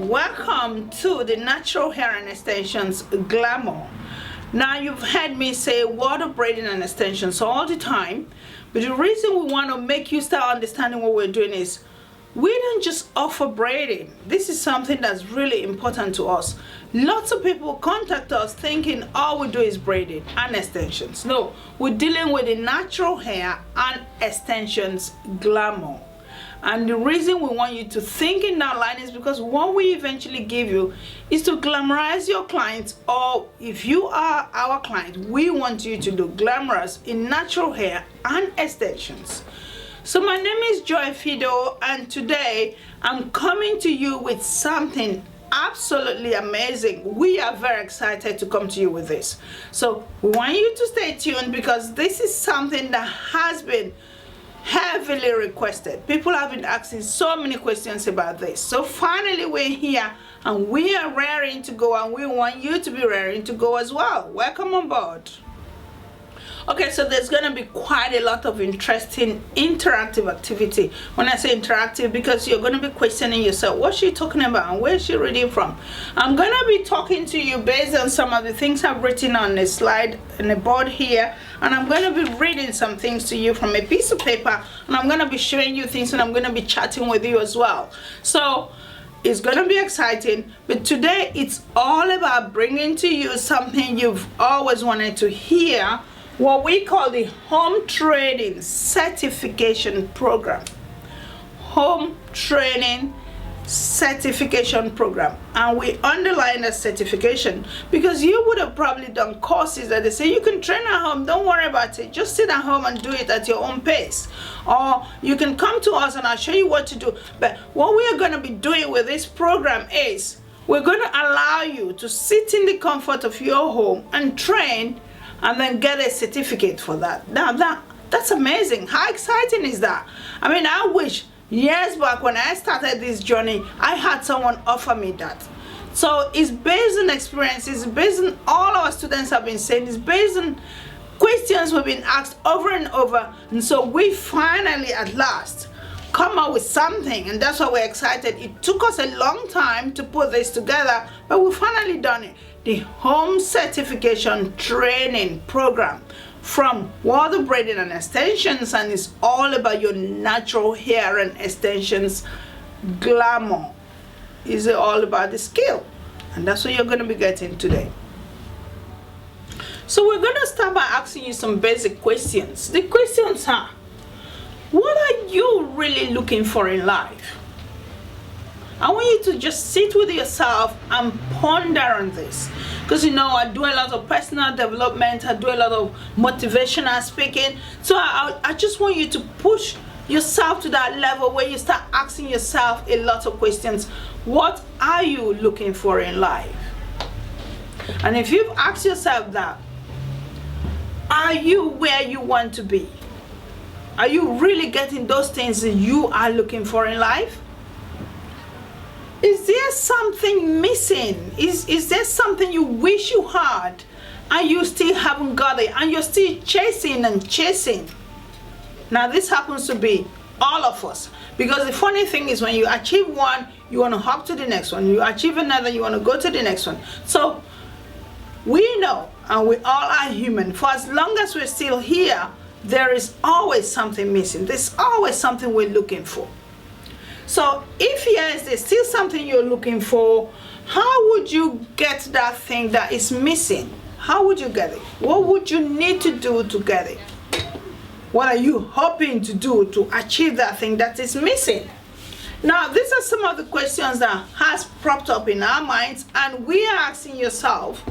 welcome to the natural hair and extensions glamour. Now, you've heard me say world of braiding and extensions all the time, but the reason we want to make you start understanding what we're doing is we don't just offer braiding. This is something that's really important to us. Lots of people contact us thinking all we do is braiding and extensions. No, we're dealing with the natural hair and extensions glamour. And the reason we want you to think in that line is because what we eventually give you is to glamorize your clients, or if you are our client, we want you to do glamorous in natural hair and extensions. So my name is Joy Fido, and today I'm coming to you with something absolutely amazing. We are very excited to come to you with this. So we want you to stay tuned because this is something that has been heavily requested. People have been asking so many questions about this. So finally we're here and we are raring to go, and we want you to be raring to go as well. Welcome on board. Okay, so there's going to be quite a lot of interesting interactive activity. When I say interactive, because you're going to be questioning yourself, what's she talking about and where's she reading from? I'm going to be talking to you based on some of the things I've written on the slide and the board here, and I'm going to be reading some things to you from a piece of paper, and I'm going to be showing you things, and I'm going to be chatting with you as well. So it's going to be exciting, but today it's all about bringing to you something you've always wanted to hear, what we call the Home Training Certification Program. Home Training Certification Program. And we underline the certification because you would have probably done courses that they say you can train at home, don't worry about it, just sit at home and do it at your own pace. Or you can come to us and I'll show you what to do. But what we are going to be doing with this program is we're going to allow you to sit in the comfort of your home and train, and then get a certificate for that. Now that's amazing. How exciting is that? I mean, I wish years back when I started this journey, I had someone offer me that. So it's based on experience, it's based on all our students have been saying, it's based on questions we've been asked over and over. And so we finally at last come up with something, and that's why we're excited. It took us a long time to put this together, but we finally done it. The Home Certification Training Program from World of Braiding and Extensions, and it's all about your natural hair and extensions glamour. It's all about the skill, and that's what you're going to be getting today. So we're going to start by asking you some basic questions. The questions are, what are you really looking for in life? I want you to just sit with yourself and ponder on this, because you know I do a lot of personal development, I do a lot of motivational speaking, so I just want you to push yourself to that level where you start asking yourself a lot of questions. What are you looking for in life? And if you've asked yourself that, are you where you want to be? Are you really getting those things that you are looking for in life? Is there something missing? Is there something you wish you had and you still haven't got it, and you're still chasing and chasing? Now this happens to be all of us, because the funny thing is when you achieve one, you want to hop to the next one. You achieve another, you want to go to the next one. So we know, and we all are human, for as long as we're still here, there is always something missing. There's always something we're looking for. So if yes, there's still something you're looking for, how would you get that thing that is missing? How would you get it? What would you need to do to get it? What are you hoping to do to achieve that thing that is missing? Now, these are some of the questions that has propped up in our minds, and we are asking yourself,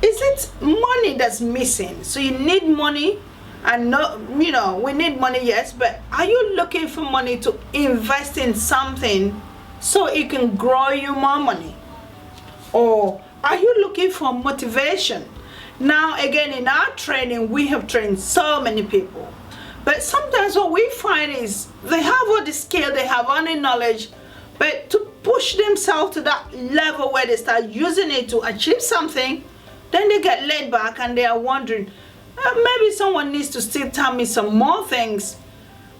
is it money that's missing? So you need money. And no, you know, we need money, yes, but are you looking for money to invest in something so it can grow you more money? Or are you looking for motivation? Now, again, in our training, we have trained so many people, but sometimes what we find is they have all the skill, they have all the knowledge, but to push themselves to that level where they start using it to achieve something, then they get laid back and they are wondering, maybe someone needs to still tell me some more things.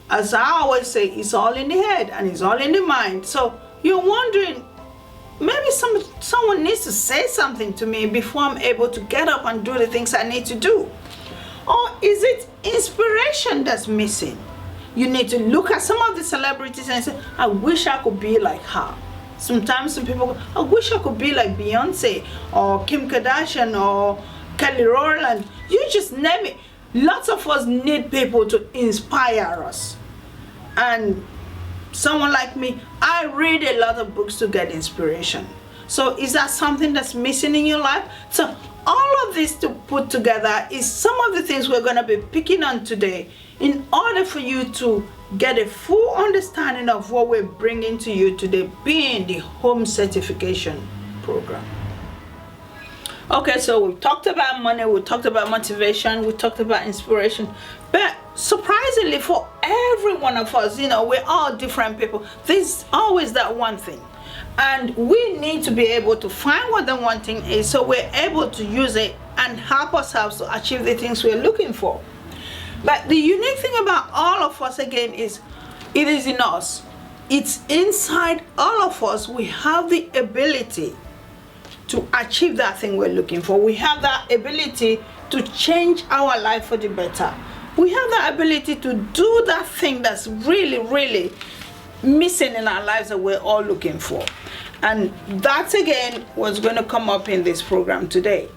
As I always say, it's all in the head and it's all in the mind. So you're wondering, maybe someone needs to say something to me before I'm able to get up and do the things I need to do. Or is it inspiration that's missing? You need to look at some of the celebrities and say, I wish I could be like her. Sometimes some people go, I wish I could be like Beyonce or Kim Kardashian or Kelly Rowland. You just name it. Lots of us need people to inspire us. And someone like me, I read a lot of books to get inspiration. So is that something that's missing in your life? So all of this to put together is some of the things we're going to be picking on today in order for you to get a full understanding of what we're bringing to you today, being the home certification program. Okay, so we've talked about money, we talked about motivation, we talked about inspiration, but surprisingly for every one of us, you know, we're all different people. There's always that one thing, and we need to be able to find what the one thing is so we're able to use it and help ourselves to achieve the things we're looking for. But the unique thing about all of us again is it is in us. It's inside all of us. We have the ability to achieve that thing we're looking for. We have that ability to change our life for the better. We have the ability to do that thing that's really, really missing in our lives that we're all looking for. And that's again what's going to come up in this program today.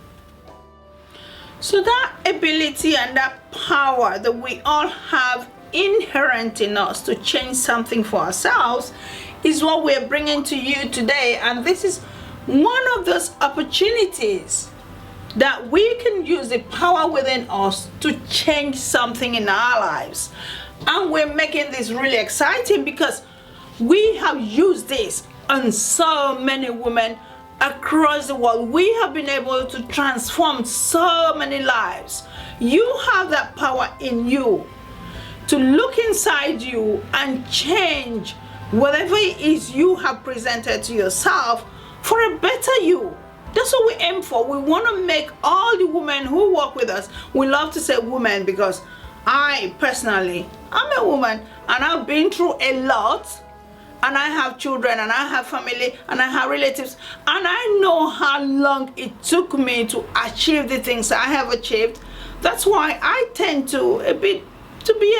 So that ability and that power that we all have inherent in us to change something for ourselves is what we're bringing to you today. And this is one of those opportunities that we can use the power within us to change something in our lives. And we're making this really exciting because we have used this on so many women across the world. We have been able to transform so many lives. You have that power in you to look inside you and change whatever it is you have presented to yourself for a better you. That's what we aim for. We want to make all the women who work with us, we love to say women because I personally, I'm a woman and I've been through a lot, and I have children and I have family and I have relatives, and I know how long it took me to achieve the things I have achieved. That's why I tend to be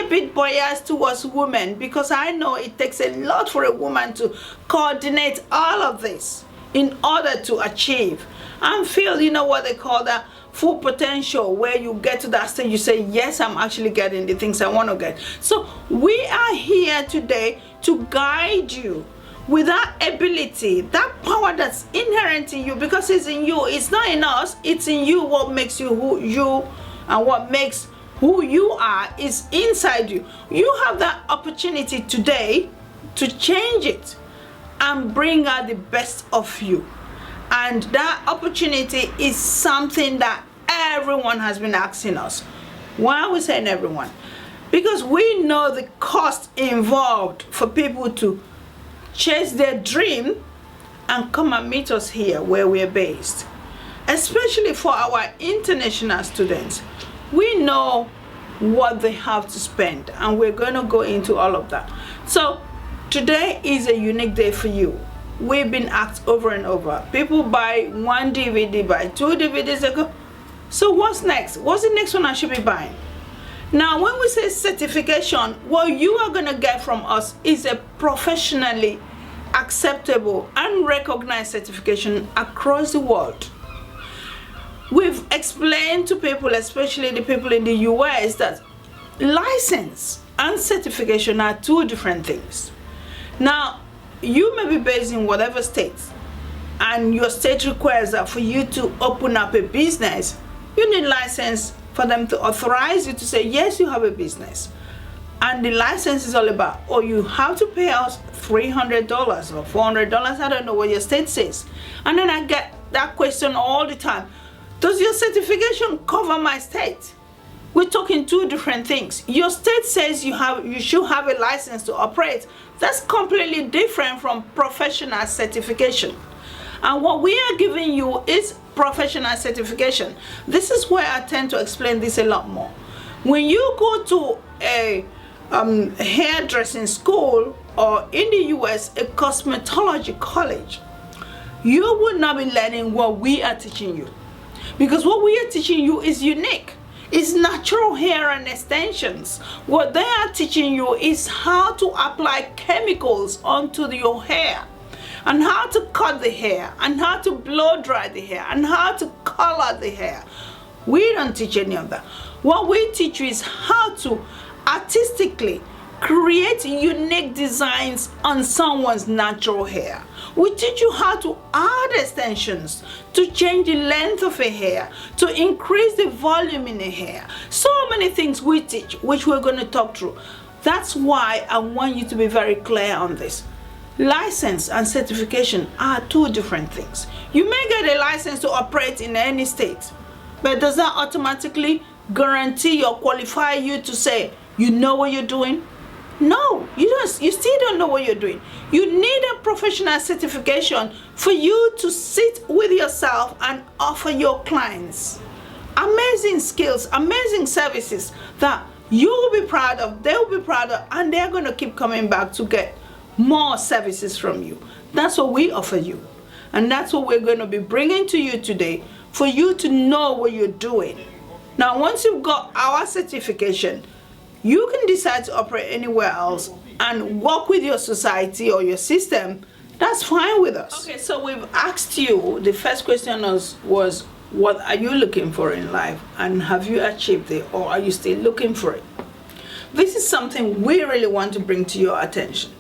a bit biased towards women, because I know it takes a lot for a woman to coordinate all of this in order to achieve and feel, you know, what they call that full potential, where you get to that stage you say, yes, I'm actually getting the things I want to get. So we are here today to guide you with that ability, that power that's inherent in you, because it's in you. It's not in us, it's in you. What makes you who you, and what makes who you are is inside you. You have that opportunity today to change it and bring out the best of you. And that opportunity is something that everyone has been asking us. Why are we saying everyone? Because we know the cost involved for people to chase their dream and come and meet us here where we're based. Especially for our international students. We know what they have to spend, and we're going to go into all of that. So today is a unique day for you. We've been asked over and over. People buy one DVD, buy two DVDs, they go, so what's next? What's the next one I should be buying? Now, when we say certification, what you are going to get from us is a professionally acceptable and recognized certification across the world. We've explained to people, especially the people in the US, that license and certification are two different things. Now, you may be based in whatever state, and your state requires that for you to open up a business, you need license for them to authorize you to say, yes, you have a business. And the license is all about, oh, you have to pay us $300 or $400, I don't know what your state says. And then I get that question all the time. Does your certification cover my state? We're talking two different things. Your state says you should have a license to operate. That's completely different from professional certification. And what we are giving you is professional certification. This is where I tend to explain this a lot more. When you go to a hairdressing school, or in the US, a cosmetology college, you would not be learning what we are teaching you. Because what we are teaching you is unique. It's natural hair and extensions. What they are teaching you is how to apply chemicals onto your hair, and how to cut the hair, and how to blow dry the hair, and how to color the hair. We don't teach any of that. What we teach you is how to artistically create unique designs on someone's natural hair. We teach you how to add extensions, to change the length of a hair, to increase the volume in a hair. So many things we teach, which we're going to talk through. That's why I want you to be very clear on this. License and certification are two different things. You may get a license to operate in any state, but does that automatically guarantee or qualify you to say you know what you're doing? No, you don't. You still don't know what you're doing. You need a professional certification for you to sit with yourself and offer your clients amazing skills, amazing services that you will be proud of, they will be proud of, and they're going to keep coming back to get more services from you. That's what we offer you, and that's what we're going to be bringing to you today for you to know what you're doing. Now, once you've got our certification, you can decide to operate anywhere else and work with your society or your system. That's fine with us. Okay, so we've asked you, the first question was what are you looking for in life, and have you achieved it, or are you still looking for it? This is something we really want to bring to your attention.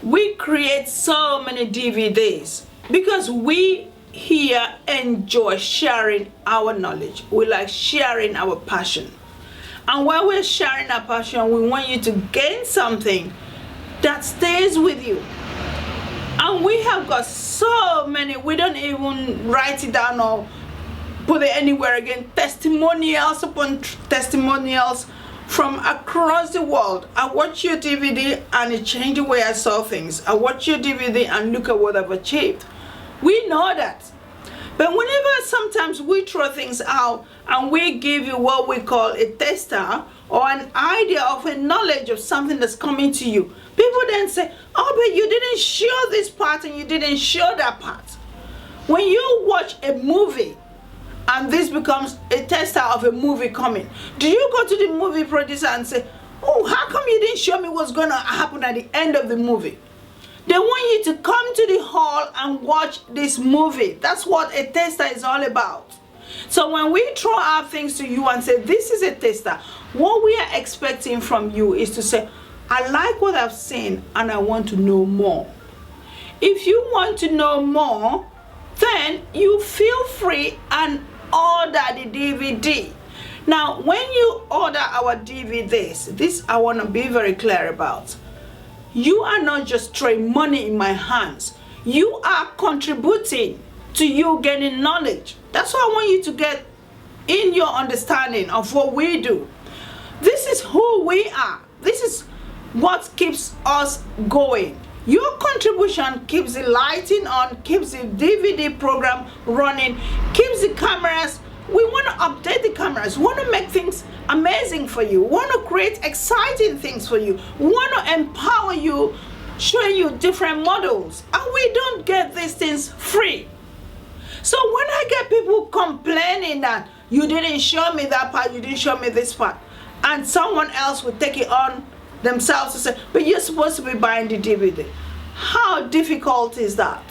We create so many DVDs because we here enjoy sharing our knowledge. We like sharing our passion. And while we're sharing our passion, we want you to gain something that stays with you. And we have got so many, we don't even write it down or put it anywhere again, testimonials upon testimonials from across the world. I watch your DVD and it changed the way I saw things. I watch your DVD and look at what I've achieved. We know that. But whenever sometimes we throw things out and we give you what we call a tester or an idea of a knowledge of something that's coming to you, people then say, oh, but you didn't show this part and you didn't show that part. When you watch a movie and this becomes a tester of a movie coming, do you go to the movie producer and say, oh, how come you didn't show me what's going to happen at the end of the movie? They want you to come to the hall and watch this movie. That's what a tester is all about. So when we throw out things to you and say, this is a tester, what we are expecting from you is to say, I like what I've seen and I want to know more. If you want to know more, then you feel free and order the DVD. Now, when you order our DVDs, this I want to be very clear about. You are not just throwing money in my hands. You are contributing to you getting knowledge. That's what I want you to get in your understanding of what we do. This is who we are. This is what keeps us going. Your contribution keeps the lighting on, keeps the DVD program running, keeps the cameras. We want to update the cameras. We want to make things amazing for you. We want to create exciting things for you. We want to empower you, showing you different models. And we don't get these things free. So when I get people complaining that you didn't show me that part, you didn't show me this part, and someone else would take it on themselves to say, but you're supposed to be buying the DVD. How difficult is that?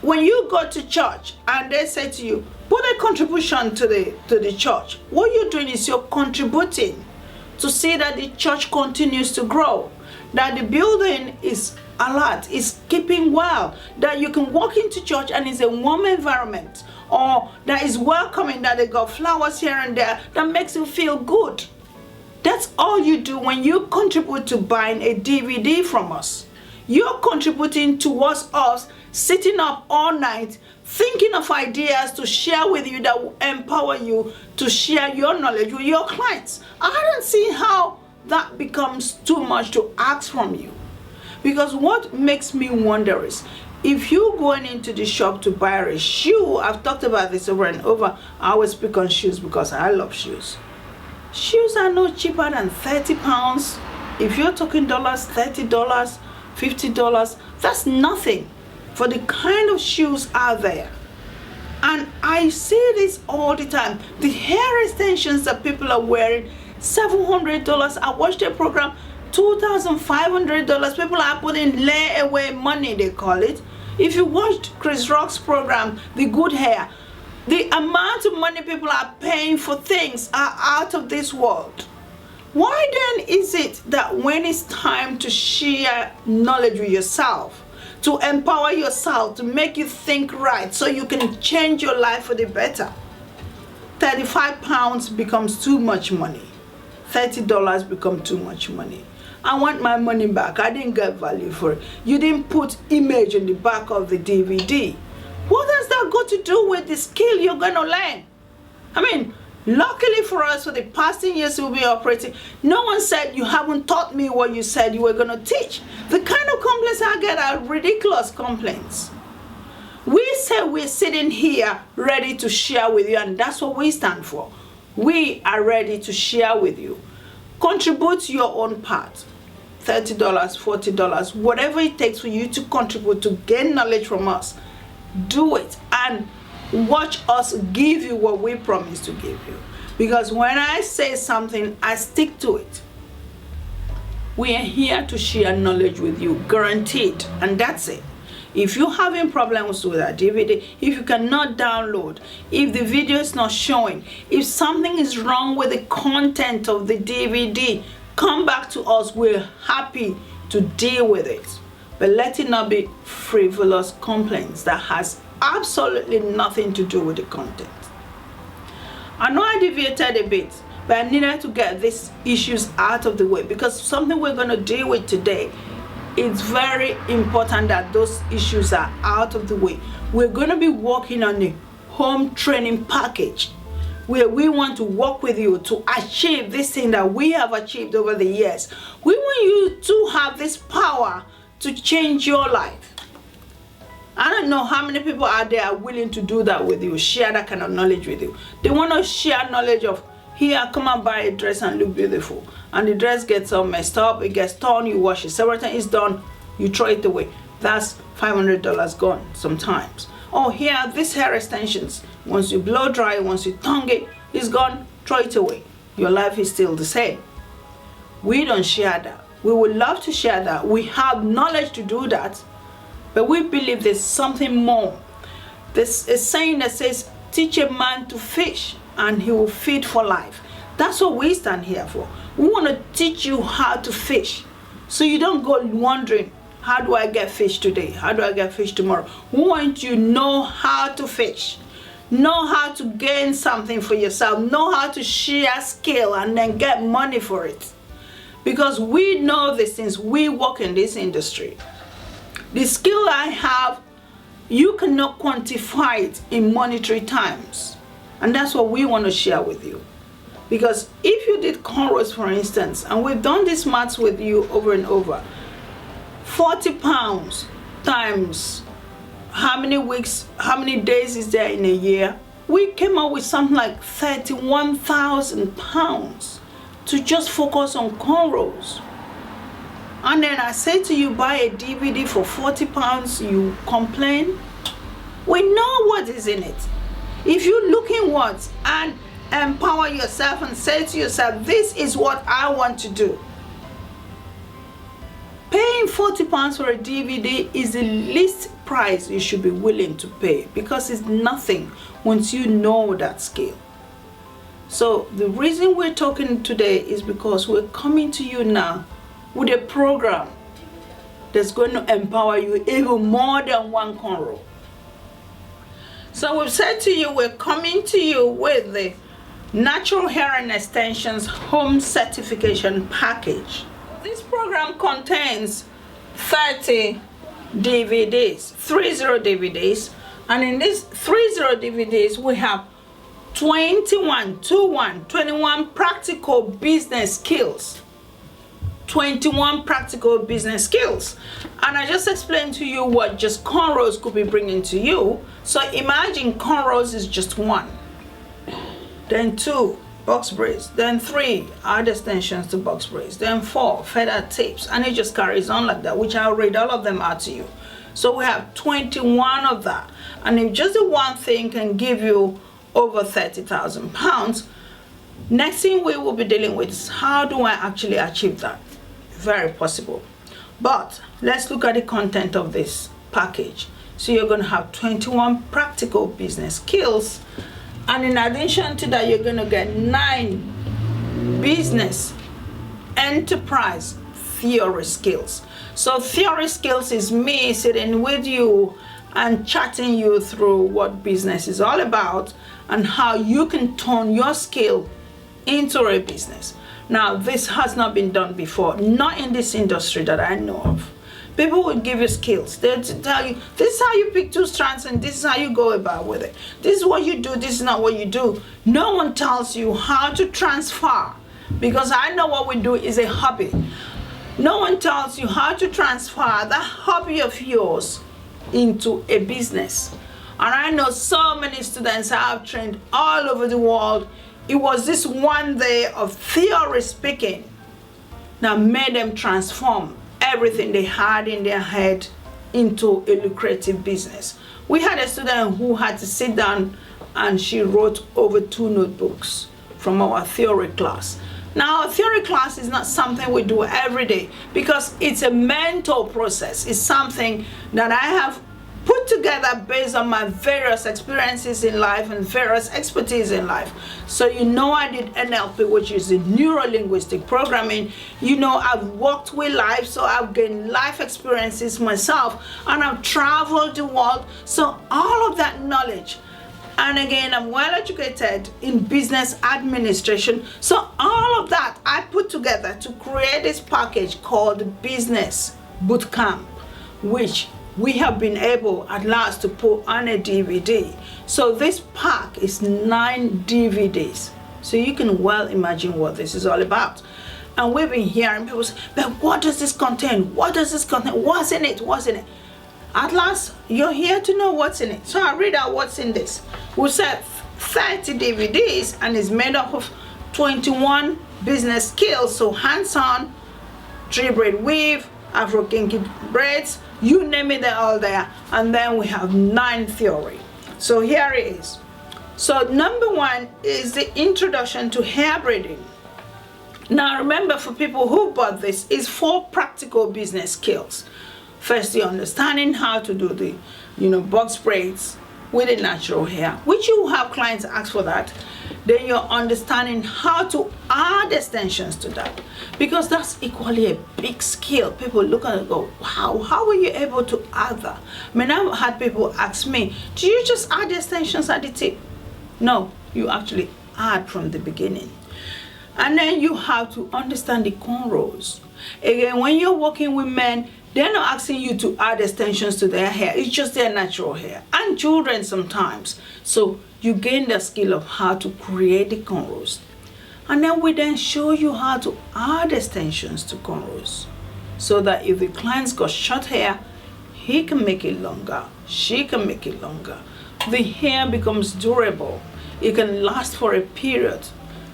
When you go to church and they say to you, put a contribution to the church, what you're doing is you're contributing to see that the church continues to grow, that the building is alert, is keeping well, that you can walk into church and it's a warm environment, or that is welcoming, that they got flowers here and there, that makes you feel good. That's all you do when you contribute to buying a DVD from us. You're contributing towards us sitting up all night thinking of ideas to share with you that will empower you to share your knowledge with your clients. I don't see how that becomes too much to ask from you. Because what makes me wonder is, if you're going into the shop to buy a shoe, I've talked about this over and over. I always speak on shoes because I love shoes. Shoes are no cheaper than 30 pounds. If you're talking dollars, $30, $50, that's nothing. for the kind of shoes out there. And I see this all the time. The hair extensions that people are wearing, $700. I watched a program, $2,500. People are putting layaway money, they call it. If you watched Chris Rock's program, The Good Hair, the amount of money people are paying for things are out of this world. Why then is it that when it's time to share knowledge with yourself, to empower yourself, to make you think right so you can change your life for the better, £35 becomes too much money, $30 become too much money? I want my money back. I didn't get value for it. You didn't put image in the back of the DVD. What has that got to do with the skill you're going to learn? I mean, luckily for us, for the past 10 years we've been operating, no one said you haven't taught me what you said you were going to teach. The kind of complaints I get are ridiculous complaints. We say we're sitting here ready to share with you, and that's what we stand for. We are ready to share with you. Contribute your own part. $30, $40, whatever it takes for you to contribute to gain knowledge from us. Do it and watch us give you what we promise to give you. Because when I say something, I stick to it. We are here to share knowledge with you, guaranteed, and that's it. If you're having problems with that DVD, if you cannot download, if the video is not showing, if something is wrong with the content of the DVD, come back to us. We're happy to deal with it. But let it not be frivolous complaints that has absolutely nothing to do with the content. I know I deviated a bit, but I needed to get these issues out of the way because something we're going to deal with today, it's very important that those issues are out of the way. We're going to be working on a home training package where we want to work with you to achieve this thing that we have achieved over the years. We want you to have this power to change your life. I don't know how many people out there are willing to do that with you, share that kind of knowledge with you. They want to share knowledge of, here, come and buy a dress and look beautiful. And the dress gets all messed up, it gets torn, you wash it, several times it's done, you throw it away. That's $500 gone sometimes. Oh, here, these hair extensions, once you blow dry, once you tongue it, it's gone, throw it away. Your life is still the same. We don't share that. We would love to share that. We have knowledge to do that, but we believe there's something more. There's a saying that says, teach a man to fish and he will feed for life. That's what we stand here for. We want to teach you how to fish so you don't go wondering, how do I get fish today? How do I get fish tomorrow? We want you to know how to fish, know how to gain something for yourself, know how to share skill and then get money for it. Because we know these things, we work in this industry. The skill I have, you cannot quantify it in monetary terms. And that's what we want to share with you. Because if you did cornrows, for instance, and we've done this maths with you over and over, 40 pounds times how many weeks, how many days is there in a year? We came up with something like 31,000 pounds to just focus on cornrows. And then I say to you, buy a DVD for 40 pounds, you complain. We know what is in it. If you look inwards and empower yourself and say to yourself, this is what I want to do. Paying 40 pounds for a DVD is the least price you should be willing to pay, because it's nothing once you know that skill. So the reason we're talking today is because we're coming to you now with a program that's going to empower you even more than one cornrow. So we've said to you, we're coming to you with the Natural Hair and Extensions Home Certification Package. This program contains 30 DVDs, 30 DVDs, and in these 30 DVDs we have 21 practical business skills. 21 practical business skills. And I just explained to you what just cornrows could be bringing to you. So imagine cornrows is just 1, then 2 box braids, then 3 add extensions to box braids, then 4 feather tips, and it just carries on like that, which I'll read all of them out to you. So we have 21 of that. And if just the one thing can give you over 30,000 pounds, next thing we will be dealing with is how do I actually achieve that? Very possible. But let's look at the content of this package. So you're going to have 21 practical business skills, and in addition to that, you're going to get 9 business enterprise theory skills. So theory skills is me sitting with you and chatting you through what business is all about and how you can turn your skill into a business. Now, this has not been done before, not in this industry that I know of. People will give you skills. They'll tell you, this is how you pick 2 strands and this is how you go about with it. This is what you do, this is not what you do. No one tells you how to transfer, because I know what we do is a hobby. No one tells you how to transfer that hobby of yours into a business. And I know so many students I have trained all over the world. It was this one day of theory speaking that made them transform everything they had in their head into a lucrative business. We had a student who had to sit down and she wrote over 2 notebooks from our theory class. Now, a theory class is not something we do every day because it's a mental process. It's something that I have put together based on my various experiences in life and various expertise in life. So you know I did NLP, which is the neuro-linguistic programming. You know I've worked with life, so I've gained life experiences myself, and I've traveled the world. So all of that knowledge, and again, I'm well educated in business administration. So all of that I put together to create this package called Business Bootcamp, which we have been able at last to put on a DVD. So this pack is 9 DVDs. So you can well imagine what this is all about. And we've been hearing people say, but what does this contain? What does this contain? What's in it? What's in it? At last, you're here to know what's in it. So I'll read out what's in this. We said 30 DVDs and it's made up of 21 business skills. So hands-on, 3-braid weave, Afro Kinky braids, you name it, they're all there. And then we have 9 theory. So here it is. So number 1 is the introduction to hair braiding. Now remember, for people who bought this, is 4 practical business skills. First, the understanding how to do the, box braids with the natural hair, which you have clients ask for that. Then you're understanding how to add extensions to that, because that's equally a big skill. People look at it and go, wow, how were you able to add that? I mean, I've had people ask me, do you just add extensions at the tip? No, you actually add from the beginning. And then you have to understand the cornrows. Again, when you're working with men, they're not asking you to add extensions to their hair. It's just their natural hair. And children sometimes. So you gain the skill of how to create the cornrows. And then we then show you how to add extensions to cornrows, so that if the client's got short hair, he can make it longer, she can make it longer. The hair becomes durable. It can last for a period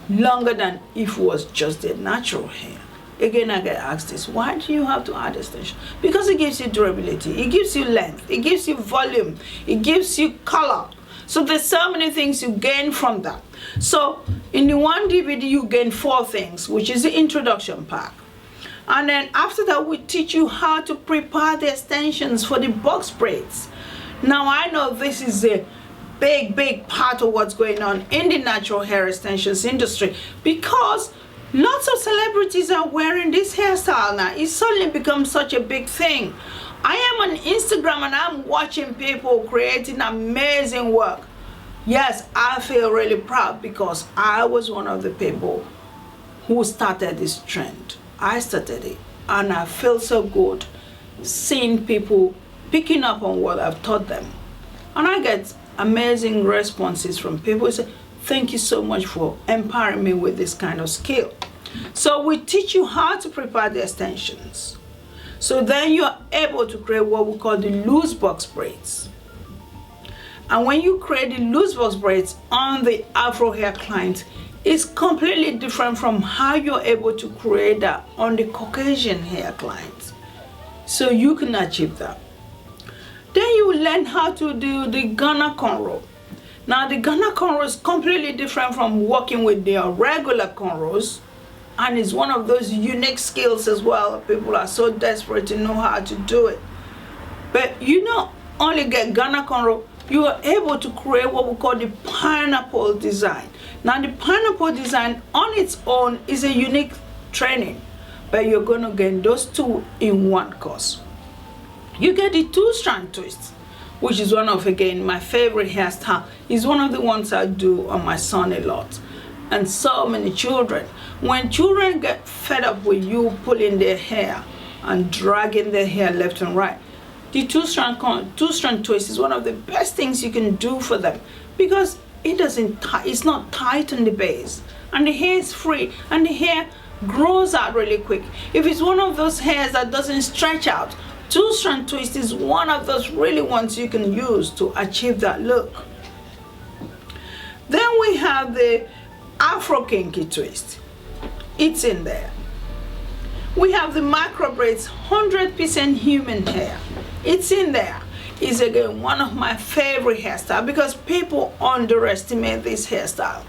longer than if it was just their natural hair. Again, I get asked this, why do you have to add extension? Because it gives you durability, it gives you length, it gives you volume, it gives you color. So there's so many things you gain from that. So in the 1 DVD, you gain 4 things, which is the introduction pack. And then after that, we teach you how to prepare the extensions for the box braids. Now, I know this is a big part of what's going on in the natural hair extensions industry, because lots of celebrities are wearing this hairstyle now. It's suddenly become such a big thing. I am on Instagram and I'm watching people creating amazing work. Yes, I feel really proud because I was one of the people who started this trend. I started it and I feel so good seeing people picking up on what I've taught them. And I get amazing responses from people who say, thank you so much for empowering me with this kind of skill. So we teach you how to prepare the extensions. So then you're able to create what we call the loose box braids. And when you create the loose box braids on the Afro hair client, it's completely different from how you're able to create that on the Caucasian hair clients. So you can achieve that. learn how to do the Ghana cornrow. Now the Ghana cornrow is completely different from working with their regular cornrows, and it's one of those unique skills as well. People are so desperate to know how to do it. But you not only get Ghana cornrow, you are able to create what we call the pineapple design. Now the pineapple design on its own is a unique training, but you're going to get those two in one course. You get the 2-strand twist, which is one of, again, my favorite hairstyle. It's one of the ones I do on my son a lot. And so many children. When children get fed up with you pulling their hair and dragging their hair left and right, the 2-strand twist is one of the best things you can do for them, because it's not tight on the base, and the hair is free, and the hair grows out really quick. If it's one of those hairs that doesn't stretch out, 2-strand twist is one of those really ones you can use to achieve that look. Then we have the Afro Kinky twist. It's in there. We have the micro braids 100% human hair. It's in there. It's again one of my favorite hairstyles, because people underestimate this hairstyle.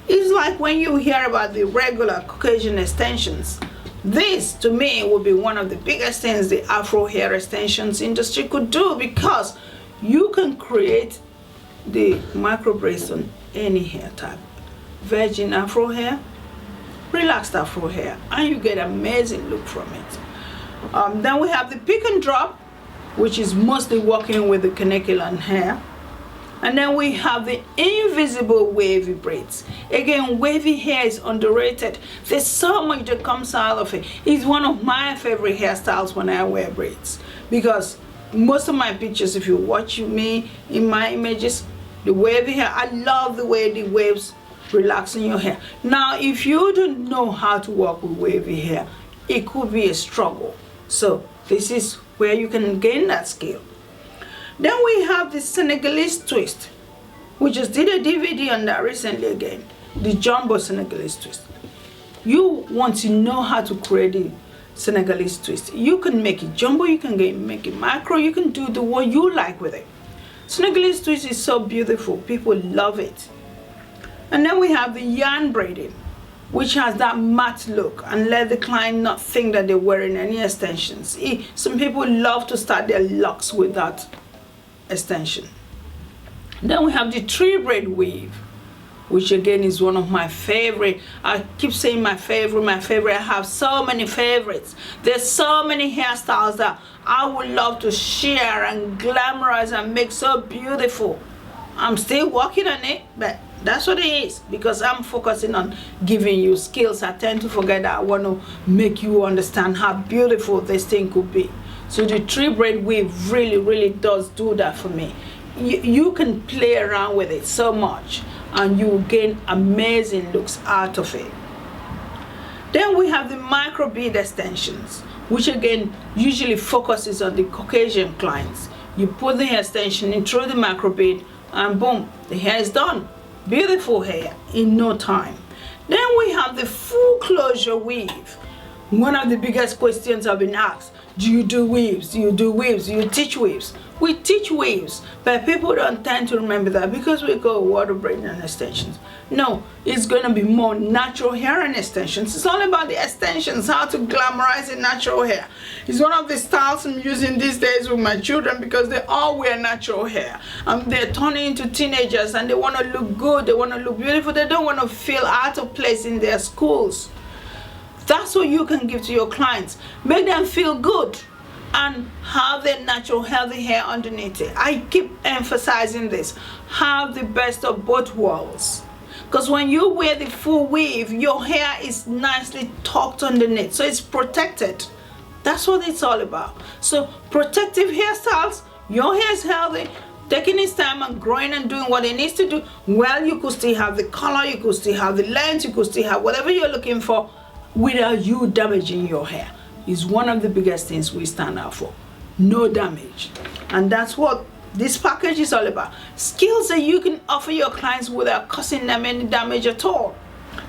It's like when you hear about the regular Caucasian extensions, this to me would be one of the biggest things the Afro hair extensions industry could do, because you can create the micro braids on any hair type. Virgin Afro hair, relaxed Afro hair, and you get amazing look from it. Then we have the pick and drop, which is mostly working with the Senegalese hair. And then we have the invisible wavy braids. Again, wavy hair is underrated. There's so much that comes out of it. It's one of my favorite hairstyles when I wear braids, because most of my pictures, if you watch me in my images, the wavy hair, I love the way the waves relax in your hair. Now, if you don't know how to work with wavy hair, it could be a struggle. So this is where you can gain that skill. Then we have the Senegalese Twist. We just did a DVD on that recently again. The jumbo Senegalese Twist. You want to know how to create the Senegalese Twist. You can make it jumbo, you can make it micro, you can do the one you like with it. Senegalese Twist is so beautiful. People love it. And then we have the yarn braiding, which has that matte look and let the client not think that they're wearing any extensions. Some people love to start their locks with that extension. Then we have the tree braid weave, which again is one of my favorite. I keep saying my favorite. I have so many favorites. There's so many hairstyles that I would love to share and glamorize and make so beautiful. I'm still working on it, but that's what it is, because I'm focusing on giving you skills. I tend to forget that I want to make you understand how beautiful this thing could be. So the tree braid weave really does do that for me. You can play around with it so much, and you will gain amazing looks out of it. Then we have the micro bead extensions, which again usually focuses on the Caucasian clients. You put the extension in through the micro bead, and boom, the hair is done. Beautiful hair in no time. Then we have the full closure weave. One of the biggest questions I've been asked: do you do weaves? Do you do weaves? Do you teach weaves? We teach weaves, but people don't tend to remember that because we go water braiding and extensions. No, it's going to be more natural hair and extensions. It's all about the extensions, how to glamorize the natural hair. It's one of the styles I'm using these days with my children, because they all wear natural hair. They're turning into teenagers and they want to look good, they want to look beautiful, they don't want to feel out of place in their schools. That's what you can give to your clients. Make them feel good and have their natural healthy hair underneath it. I keep emphasizing this. Have the best of both worlds. Because when you wear the full weave, your hair is nicely tucked underneath, so it's protected. That's what it's all about. So protective hairstyles, your hair is healthy, taking its time and growing and doing what it needs to do. Well, you could still have the color, you could still have the length, you could still have whatever you're looking for without you damaging your hair. Is one of the biggest things we stand out for. No damage. And that's what this package is all about. Skills that you can offer your clients without causing them any damage at all.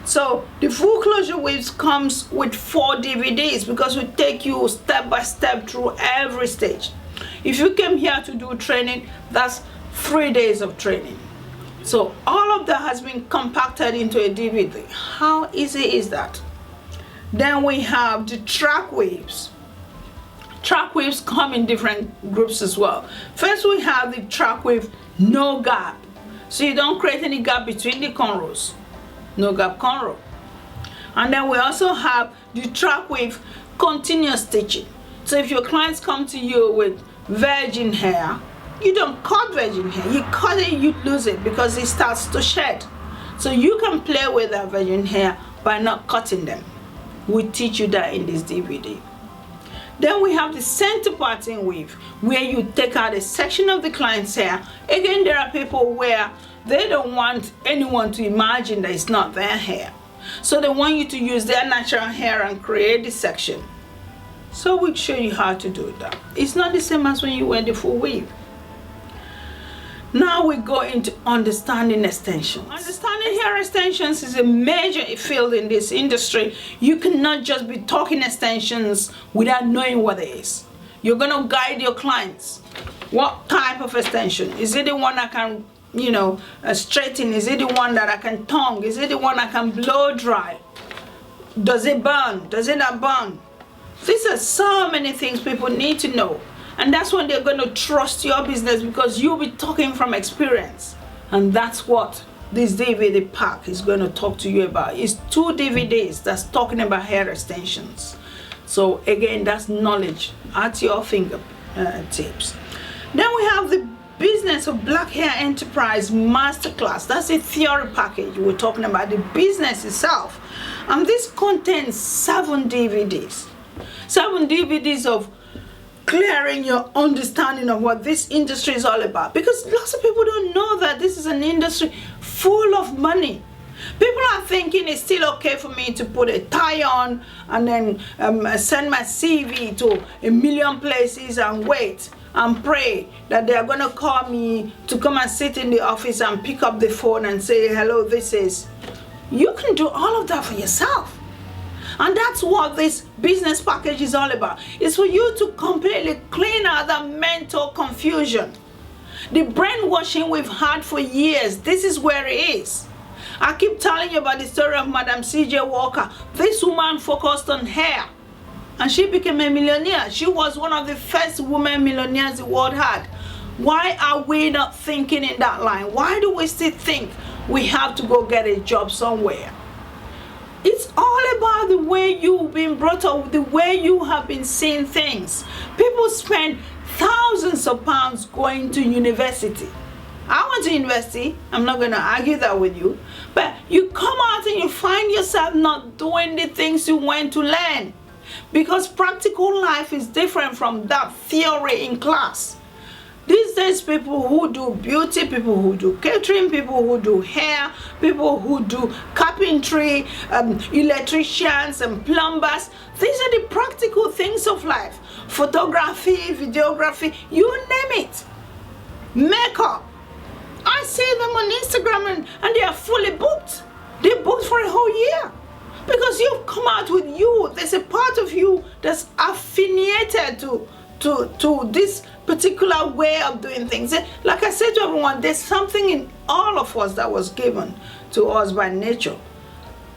So the full closure weaves comes with 4 DVDs, because we take you step by step through every stage. If you came here to do training, that's 3 days of training. So all of that has been compacted into a DVD. How easy is that? Then we have the track waves. Track waves come in different groups as well. First we have the track wave no gap. So you don't create any gap between the cornrows. No gap cornrow. And then we also have the track wave continuous stitching. So if your clients come to you with virgin hair, you don't cut virgin hair. You cut it, you lose it because it starts to shed. So you can play with that virgin hair by not cutting them. We teach you that in this DVD. Then we have the center parting weave, where you take out a section of the client's hair. Again, there are people where they don't want anyone to imagine that it's not their hair. So they want you to use their natural hair and create the section. So we'll show you how to do that. It's not the same as when you wear the full weave. Now we go into understanding extensions. Understanding hair extensions is a major field in this industry. You cannot just be talking extensions without knowing what it is. You're going to guide your clients. What type of extension? Is it the one that can, straighten? Is it the one that I can tongue? Is it the one I can blow dry? Does it burn? Does it not burn? These are so many things people need to know. And that's when they're going to trust your business, because you'll be talking from experience. And that's what this DVD pack is going to talk to you about. It's 2 DVDs that's talking about hair extensions. So again, that's knowledge at your fingertips. Then we have the Business of Black Hair Enterprise Masterclass. That's a theory package. We're talking about the business itself. And this contains 7 DVDs. 7 DVDs of clearing your understanding of what this industry is all about, because lots of people don't know that this is an industry full of money. People are thinking it's still okay for me to put a tie on and then send my CV to 1 million places and wait and pray that they are going to call me to come and sit in the office and pick up the phone and say, hello, this is. You can do all of that for yourself. And that's what this business package is all about. It's for you to completely clean out the mental confusion. The brainwashing we've had for years, this is where it is. I keep telling you about the story of Madam C.J. Walker. This woman focused on hair and she became a millionaire. She was one of the first women millionaires the world had. Why are we not thinking in that line? Why do we still think we have to go get a job somewhere? It's all about the way you've been brought up, the way you have been seeing things. People spend thousands of pounds going to university. I went to university, I'm not going to argue that with you, but you come out and you find yourself not doing the things you went to learn, because practical life is different from that theory in class. These days, people who do beauty, people who do catering, people who do hair, people who do carpentry, electricians and plumbers, these are the practical things of life. Photography, videography, you name it. Makeup. I see them on Instagram and they are fully booked. They're booked for a whole year. Because you've come out with you. There's a part of you that's affiliated to this particular way of doing things. Like I said to everyone, there's something in all of us that was given to us by nature.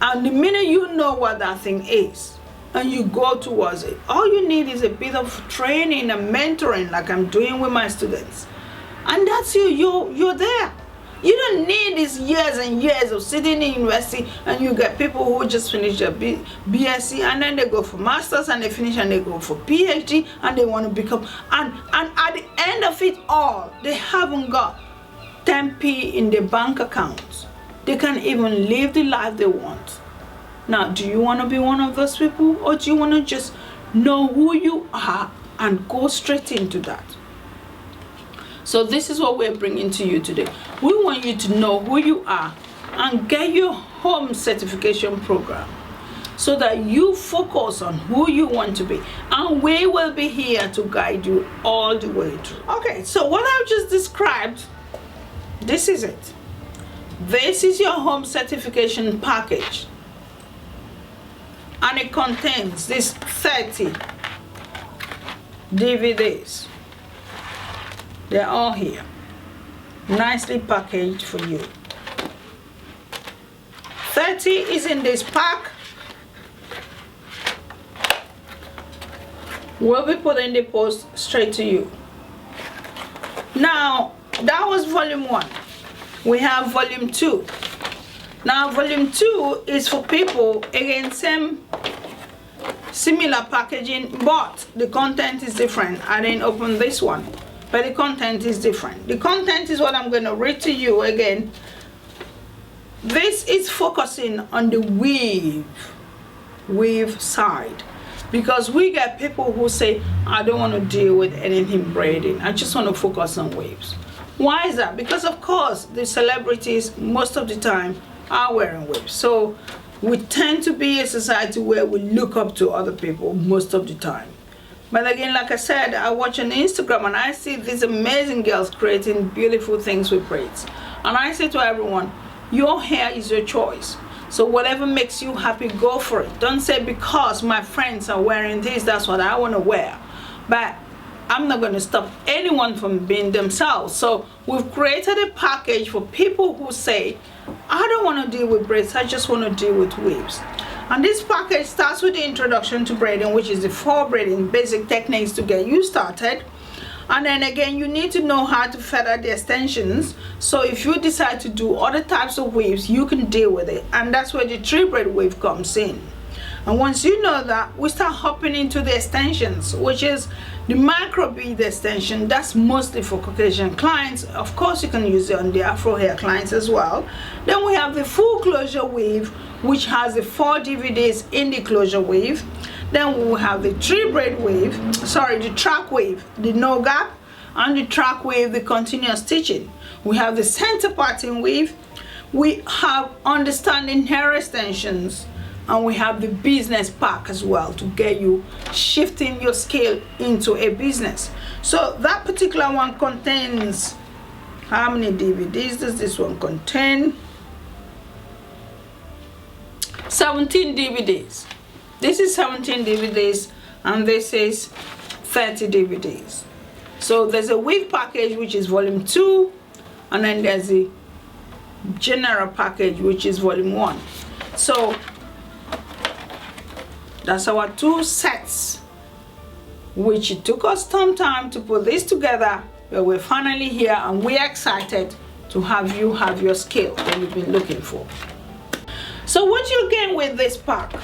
And the minute you know what that thing is, and you go towards it, all you need is a bit of training and mentoring, like I'm doing with my students. And that's you're there. You don't need these years and years of sitting in university, and you get people who just finish their BSc and then they go for masters and they finish and they go for PhD and they want to become, and at the end of it all, they haven't got 10p in their bank account. They can't even live the life they want. Now, do you want to be one of those people, or do you want to just know who you are and go straight into that? So this is what we're bringing to you today. We want you to know who you are and get your home certification program so that you focus on who you want to be. And we will be here to guide you all the way through. Okay, so what I've just described, this is it. This is your home certification package. And it contains these 30 DVDs. They're all here, nicely packaged for you. 30 is in this pack. We'll be putting the post straight to you. Now, that was volume 1. We have volume 2. Now, volume 2 is for people, again, similar packaging, but the content is different. I didn't open this one, but the content is different. The content is what I'm going to read to you again. This is focusing on the weave side, because we get people who say, I don't want to deal with anything braiding, I just want to focus on waves. Why is that? Because of course the celebrities most of the time are wearing waves, so we tend to be a society where we look up to other people most of the time. But again, like I said, I watch on Instagram and I see these amazing girls creating beautiful things with braids, and I say to everyone, your hair is your choice. So whatever makes you happy, go for it. Don't say because my friends are wearing this, that's what I want to wear. But I'm not going to stop anyone from being themselves. So we've created a package for people who say, I don't want to deal with braids, I just want to deal with waves. And this package starts with the introduction to braiding, which is the 4 braiding basic techniques to get you started. And then again, you need to know how to feather the extensions, so if you decide to do other types of waves, you can deal with it. And that's where the 3 braid wave comes in. And once you know that, we start hopping into the extensions, which is the micro bead extension. That's mostly for Caucasian clients. Of course, you can use it on the Afro hair clients as well. Then we have the full closure wave, which has the 4 DVDs in the closure wave. Then we will have the 3 braid wave, sorry, the track wave, the no gap, and the track wave, the continuous stitching. We have the center parting wave. We have understanding hair extensions, and we have the business pack as well to get you shifting your scale into a business. So that particular one contains, how many DVDs does this one contain? 17 DVDs. This is 17 DVDs and this is 30 DVDs. So there's a weave package, which is volume 2, and then there's the general package, which is volume 1. So that's our 2 sets, which it took us some time to put this together, but we're finally here and we're excited to have you have your scale that you've been looking for. So what do you gain with this pack,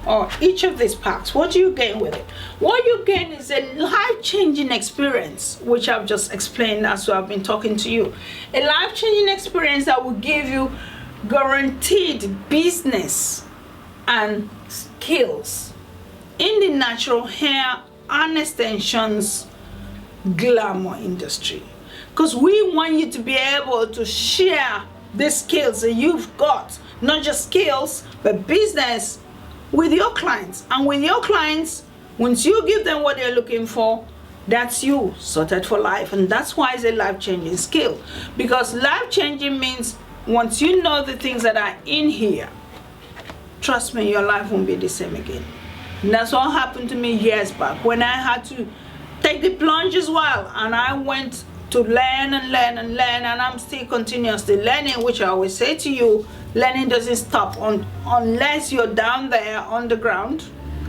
or each of these packs? What do you gain with it? What you gain is a life-changing experience, which I've just explained as I've been talking to you. A life-changing experience that will give you guaranteed business and skills in the natural hair and extensions glamour industry. Because we want you to be able to share the skills that you've got, not just skills, but business with your clients. And with your clients, once you give them what they're looking for, that's you sorted for life. And that's why it's a life-changing skill, because life-changing means once you know the things that are in here, trust me, your life won't be the same again. And that's what happened to me years back when I had to take the plunge as well, and I went to learn and learn and learn, and I'm still continuously learning, which I always say to you, learning doesn't stop unless you're down there on the ground,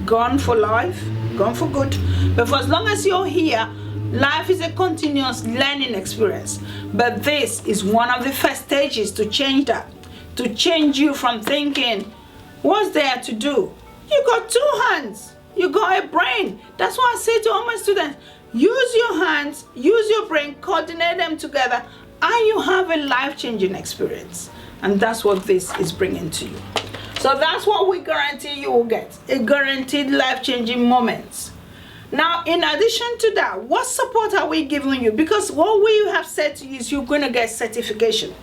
gone for life, gone for good. But for as long as you're here, life is a continuous learning experience. But this is one of the first stages to change that, to change you from thinking, what's there to do? You got 2 hands, you got a brain. That's why I say to all my students, use your hands, use your brain, coordinate them together, and you have a life-changing experience. And that's what this is bringing to you. So that's what we guarantee you will get, a guaranteed life-changing moments. Now, in addition to that, what support are we giving you? Because what we have said to you is you're going to get certification.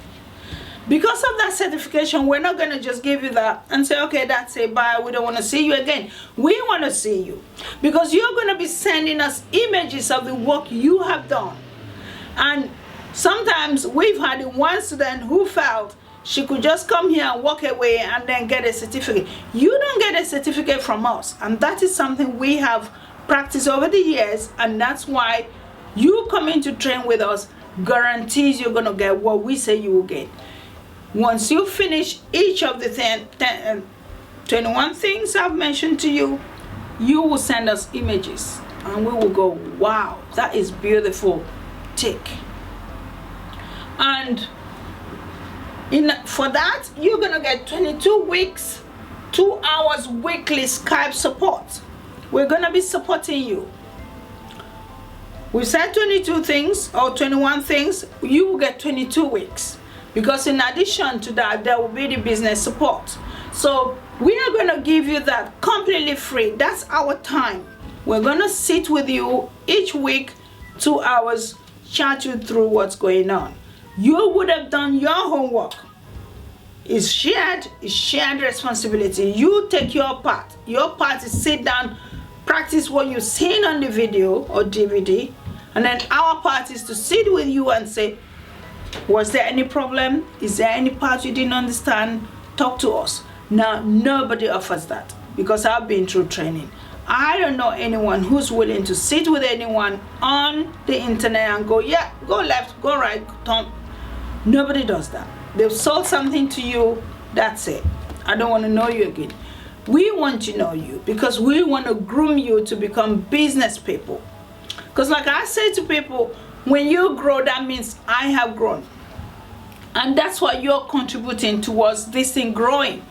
Because of that certification, we're not going to just give you that and say, okay, that's it, bye, we don't want to see you again. We want to see you, because you're going to be sending us images of the work you have done. And sometimes we've had one student who felt she could just come here and walk away and then get a certificate. You don't get a certificate from us, and that is something we have practiced over the years, and that's why You coming to train with us guarantees you're going to get what we say you will get. Once you finish each of the 21 things I've mentioned to you, you will send us images and we will go, wow, that is beautiful. Tick. And for that, you're going to get 22 weeks, 2 hours weekly Skype support. We're going to be supporting you. We said 22 things or 21 things, you will get 22 weeks. Because in addition to that, there will be the business support. So we are going to give you that completely free. That's our time. We're going to sit with you each week, 2 hours, chat you through what's going on. You would have done your homework. It's shared responsibility. You take your part. Your part is sit down, practice what you've seen on the video or DVD, and then our part is to sit with you and say, was there any problem? Is there any part you didn't understand? Talk to us. Now, nobody offers that because I've been through training. I don't know anyone who's willing to sit with anyone on the internet and go, yeah, go left, go right, Tom. Nobody does that. They've sold something to you, that's it. I don't want to know you again. We want to know you because we want to groom you to become business people. Because like I say to people, when you grow, that means I have grown. And that's what you're contributing towards this thing growing.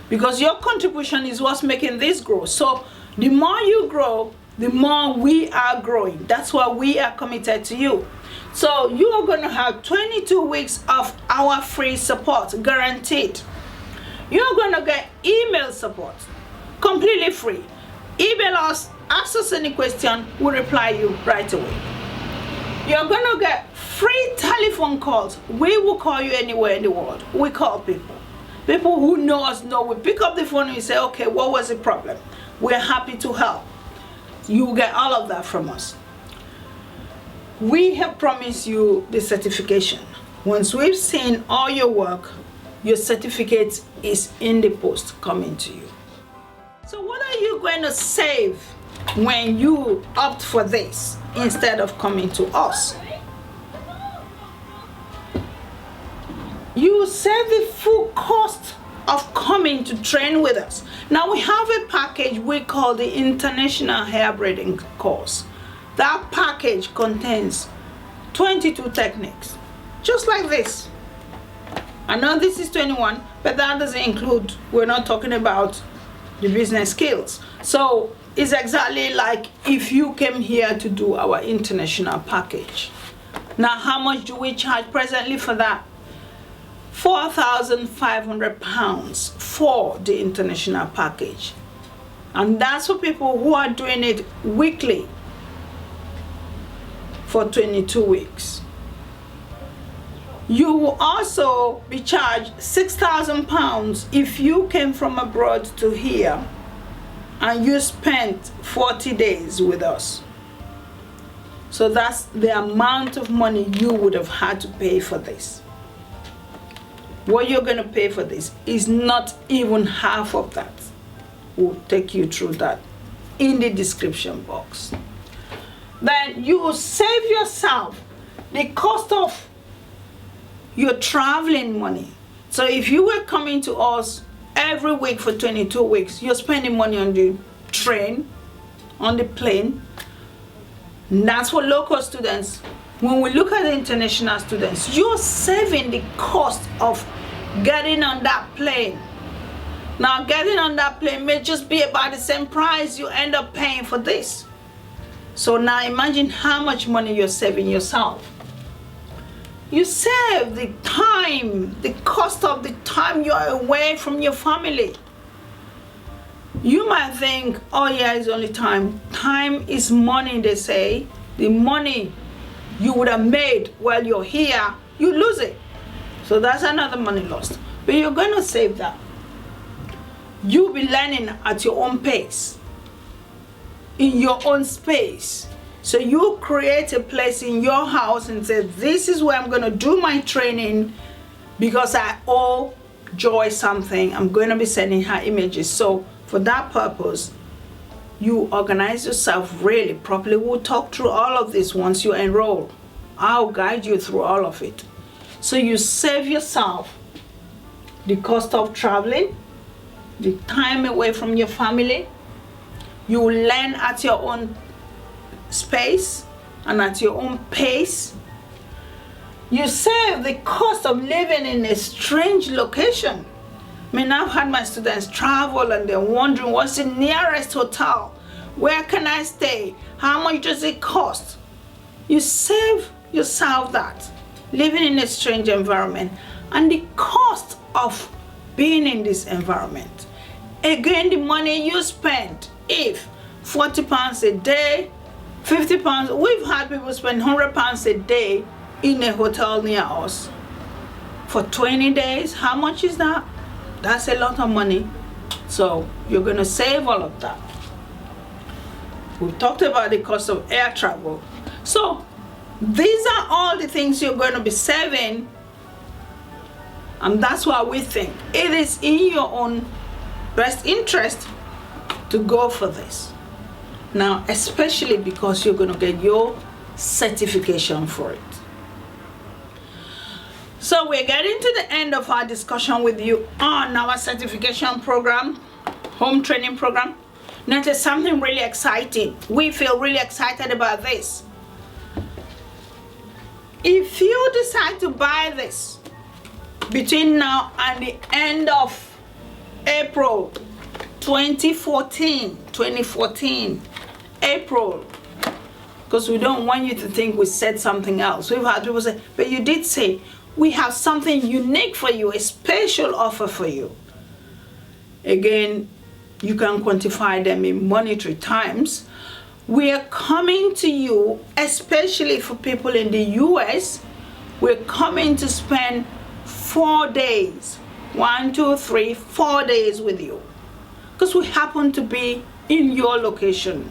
Because your contribution is what's making this grow. So the more you grow, the more we are growing. That's why we are committed to you. So you are going to have 22 weeks of our free support, guaranteed. You're going to get email support, completely free. Email us, ask us any question, we'll reply you right away. You're going to get free telephone calls. We will call you anywhere in the world. We call people. People who know us know. We pick up the phone and we say, okay, what was the problem? We're happy to help. You will get all of that from us. We have promised you the certification. Once we've seen all your work, your certificate is in the post coming to you. So what are you going to save when you opt for this instead of coming to us? You save the full cost of coming to train with us. Now we have a package we call the International Hair Braiding course. That package contains 22 techniques, just like this. I know this is 21, but that doesn't include, we're not talking about the business skills. So it's exactly like if you came here to do our international package. Now, how much do we charge presently for that? £4,500 for the international package. And that's for people who are doing it weekly for 22 weeks. You will also be charged £6,000 if you came from abroad to here and you spent 40 days with us. So that's the amount of money you would have had to pay for this. What you're going to pay for this is not even half of that. We'll take you through that in the description box. Then you will save yourself the cost of your traveling money. So if you were coming to us every week for 22 weeks, you're spending money on the train, on the plane. And that's for local students. When we look at the international students, you're saving the cost of getting on that plane. Now, getting on that plane may just be about the same price you end up paying for this. So now imagine how much money you're saving yourself. You save the time, the cost of the time you're away from your family. You might think, oh yeah, it's only time. Time is money, they say. The money you would have made while you're here, you lose it. So that's another money lost. But you're going to save that. You'll be learning at your own pace, in your own space. So you create a place in your house and say, this is where I'm going to do my training because I owe Joy something. I'm going to be sending her images. So for that purpose, you organize yourself really properly. We'll talk through all of this once you enroll. I'll guide you through all of it. So you save yourself the cost of traveling, the time away from your family. You learn at your own space and at your own pace. You save the cost of living in a strange location. I mean, I've had my students travel and they're wondering, what's the nearest hotel? Where can I stay? How much does it cost? You save yourself that, living in a strange environment, and the cost of being in this environment. Again, the money you spend, if £40 a day, £50, we've had people spend £100 a day in a hotel near us for 20 days. How much is that? That's a lot of money. So you're going to save all of that. We've talked about the cost of air travel. So these are all the things you're going to be saving, and that's why we think it is in your own best interest to go for this. Now, especially because you're going to get your certification for it. So we're getting to the end of our discussion with you on our certification program, home training program. Now, there's something really exciting. We feel really excited about this. If you decide to buy this between now and the end of April 2014, April, because we don't want you to think we said something else. We've had people say, but you did say, we have something unique for you, a special offer for you. Again, you can quantify them in monetary terms. We are coming to you, especially for people in the US, we're coming to spend 4 days, 1, 2, 3, 4 days with you, because we happen to be in your location.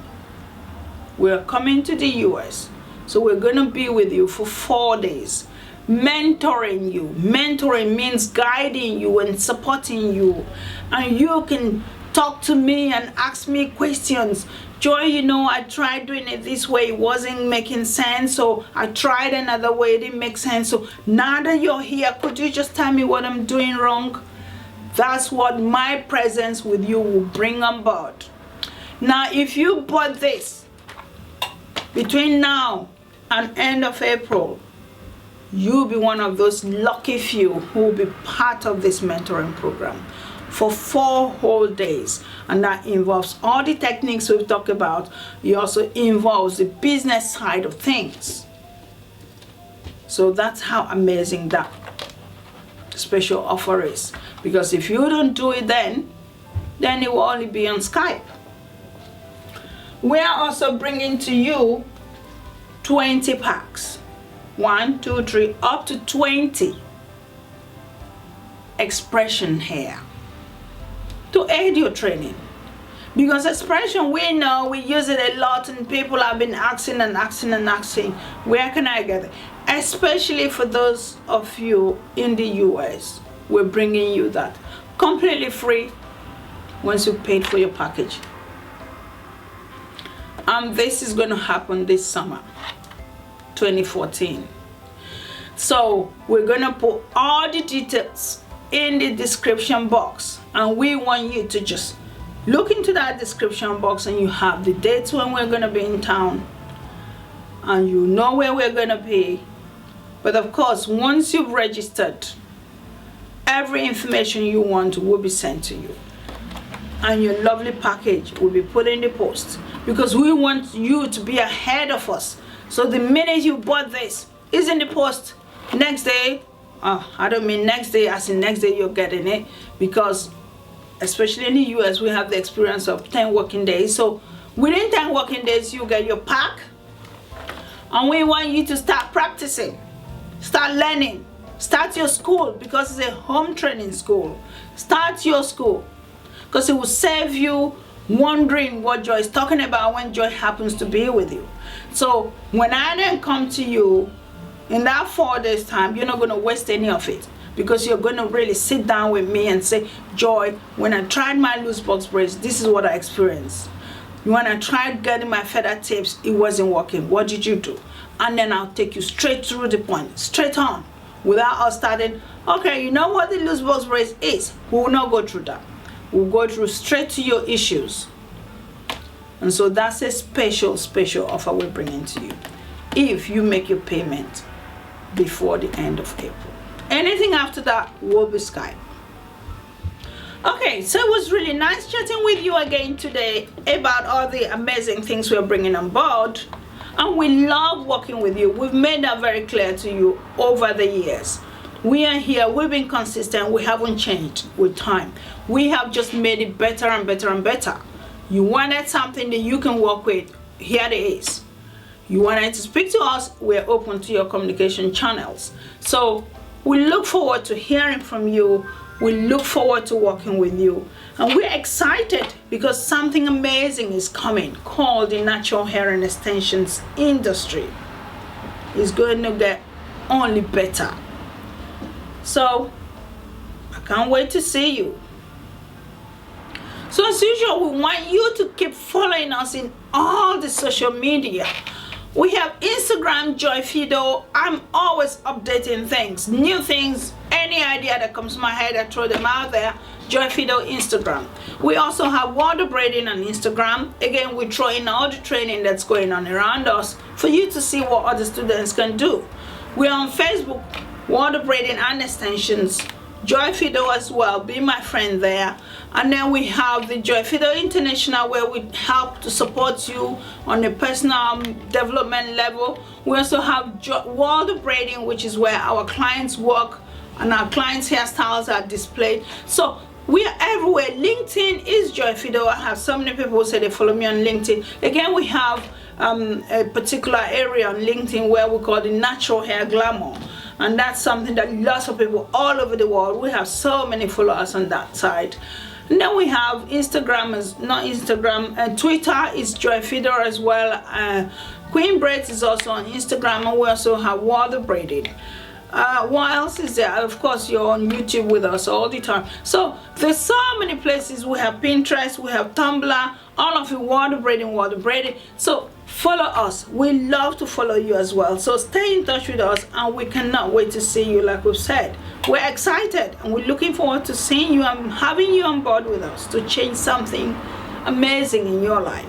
We're coming to the US, so we're going to be with you for 4 days, mentoring you. Mentoring means guiding you and supporting you, and you can talk to me and ask me questions. Joy, you know, I tried doing it this way, it wasn't making sense, so I tried another way, it didn't make sense. So now that you're here, could you just tell me what I'm doing wrong? That's what my presence with you will bring on board. Now, if you bought this between now and end of April, you'll be one of those lucky few who will be part of this mentoring program for 4 whole days. And that involves all the techniques we've talked about. It also involves the business side of things. So that's how amazing that special offer is. Because if you don't do it then it will only be on Skype. We are also bringing to you 20 packs. 1, 2, 3, up to 20 expression hair to aid your training. Because expression, we know we use it a lot, and people have been asking, where can I get it? Especially for those of you in the US, we're bringing you that completely free once you paid for your package. And this is going to happen this summer 2014. So we're going to put all the details in the description box, and we want you to just look into that description box, and you have the dates when we're going to be in town, and you know where we're going to be. But of course, once you've registered, every information you want will be sent to you, and your lovely package will be put in the post, because we want you to be ahead of us. So the minute you bought this, it's in the post next day. I don't mean next day as in next day you're getting it, because especially in the US we have the experience of 10 working days. So within 10 working days you get your pack, and we want you to start practicing, start learning, start your school, because it's a home training school. Start your school, because it will save you wondering what Joy is talking about when Joy happens to be with you. So when I then come to you in that 4 days time, you're not going to waste any of it, because you're going to really sit down with me and say, Joy, when I tried my loose box braids, this is what I experienced. You want to try getting my feather tips, it wasn't working. What did you do? And then I'll take you straight through the point, straight on, without us starting, okay, you know what the loose box braids is? We will not go through that. We'll go through straight to your issues. And so that's a special offer we're bringing to you if you make your payment before the end of April. Anything after that will be Skype. Okay, so it was really nice chatting with you again today about all the amazing things we're bringing on board, and we love working with you. We've made that very clear to you over the years. We are here, we've been consistent, we haven't changed with time. We have just made it better and better and better. You wanted something that you can work with, here it is. You wanted to speak to us, we're open to your communication channels. So we look forward to hearing from you. We look forward to working with you. And we're excited because something amazing is coming called the natural hair and extensions industry. It's going to get only better. So I can't wait to see you. So as usual, we want you to keep following us in all the social media. We have Instagram, Joy Fido. I'm always updating things, new things, any idea that comes to my head, I throw them out there. Joy Fido Instagram. We also have World of Braiding on Instagram. Again, we throw in all the training that's going on around us for you to see what other students can do. We're on Facebook, World of Braiding and Extensions. Joy Fido as well, be my friend there. And then we have the Joy Fido International, where we help to support you on a personal development level. We also have World of Braiding, which is where our clients work and our clients' hairstyles are displayed. So we are everywhere. LinkedIn is Joy Fido. I have so many people who say they follow me on LinkedIn. Again, we have a particular area on LinkedIn where we call the natural hair glamour. And that's something that lots of people all over the world, we have so many followers on that side. And then we have Instagram, Twitter is Joy Fido as well. Queen Braids is also on Instagram, and we also have World of Braiding. What else is there? Of course, you're on YouTube with us all the time. So there's so many places. We have Pinterest, we have Tumblr, all of you, World of Braiding, World of Braiding. So follow us. We love to follow you as well. So stay in touch with us, and we cannot wait to see you. Like we've said, we're excited and we're looking forward to seeing you and having you on board with us to change something amazing in your life.